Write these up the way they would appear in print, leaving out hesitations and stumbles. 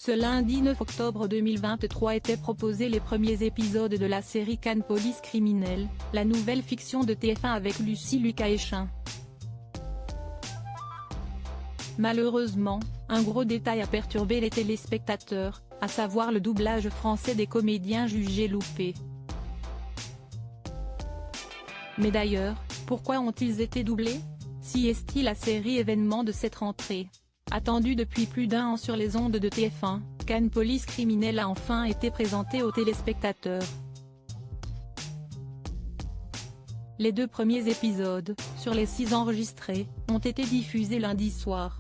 Ce lundi 9 octobre 2023 étaient proposés les premiers épisodes de la série Cannes Police Criminelle, la nouvelle fiction de TF1 avec Lucie Lucaéchin. Malheureusement, un gros détail a perturbé les téléspectateurs, à savoir le doublage français des comédiens jugés loupés. Mais d'ailleurs, pourquoi ont-ils été doublés? Si est-il la série événement de cette rentrée? Attendue depuis plus d'un an sur les ondes de TF1, Cannes Police Criminelle a enfin été présentée aux téléspectateurs. Les 2 premiers épisodes, sur les 6 enregistrés, ont été diffusés lundi soir.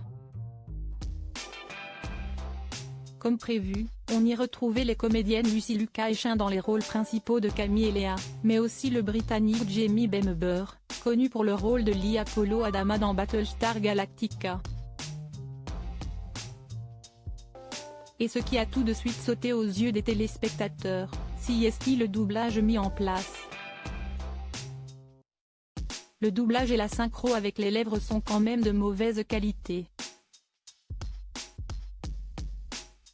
Comme prévu, on y retrouvait les comédiennes Lucie Lucaéchin dans les rôles principaux de Camille et Léa, mais aussi le Britannique Jamie Bamber, connu pour le rôle de Lee Apollo Adama dans Battlestar Galactica. Et ce qui a tout de suite sauté aux yeux des téléspectateurs, c'est le doublage mis en place. Le doublage et la synchro avec les lèvres sont quand même de mauvaise qualité.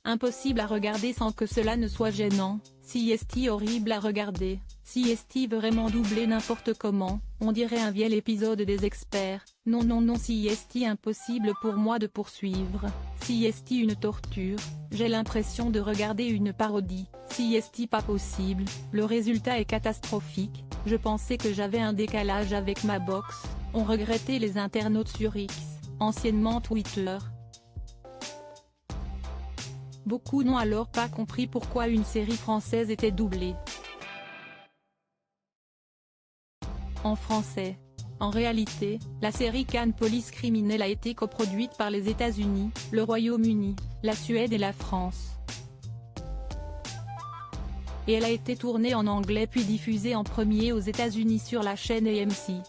Impossible à regarder sans que cela ne soit gênant, c'est horrible à regarder, c'est vraiment doublé n'importe comment, on dirait un vieil épisode des Experts, non c'est impossible pour moi de poursuivre, c'est une torture, j'ai l'impression de regarder une parodie, c'est pas possible, le résultat est catastrophique, je pensais que j'avais un décalage avec ma box, ont regretté les internautes sur X, anciennement Twitter. Beaucoup n'ont alors pas compris pourquoi une série française était doublée en français. En réalité, la série Cannes Police Criminelle a été coproduite par les États-Unis, le Royaume-Uni, la Suède et la France. Et elle a été tournée en anglais puis diffusée en premier aux États-Unis sur la chaîne AMC.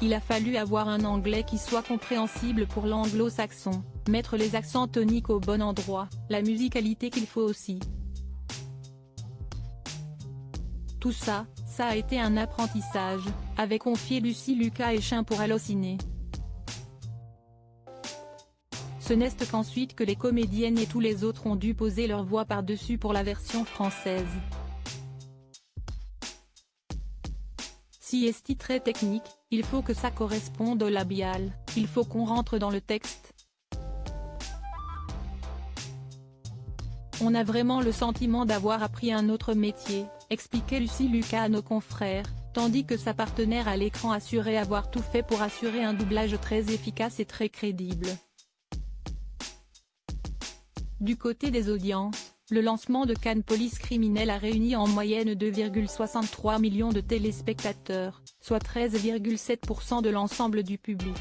Il a fallu avoir un anglais qui soit compréhensible pour l'anglo-saxon, mettre les accents toniques au bon endroit, la musicalité qu'il faut aussi. Tout ça, ça a été un apprentissage, avait confié Lucie Lucaéchin pour Allociné. Ce n'est qu'ensuite que les comédiennes et tous les autres ont dû poser leur voix par-dessus pour la version française. C'est très technique, il faut que ça corresponde au labial, il faut qu'on rentre dans le texte. On a vraiment le sentiment d'avoir appris un autre métier, expliquait Lucie Luca à nos confrères, tandis que sa partenaire à l'écran assurait avoir tout fait pour assurer un doublage très efficace et très crédible. Du côté des audiences, le lancement de Cannes Police Criminelle a réuni en moyenne 2,63 millions de téléspectateurs, soit 13,7% de l'ensemble du public.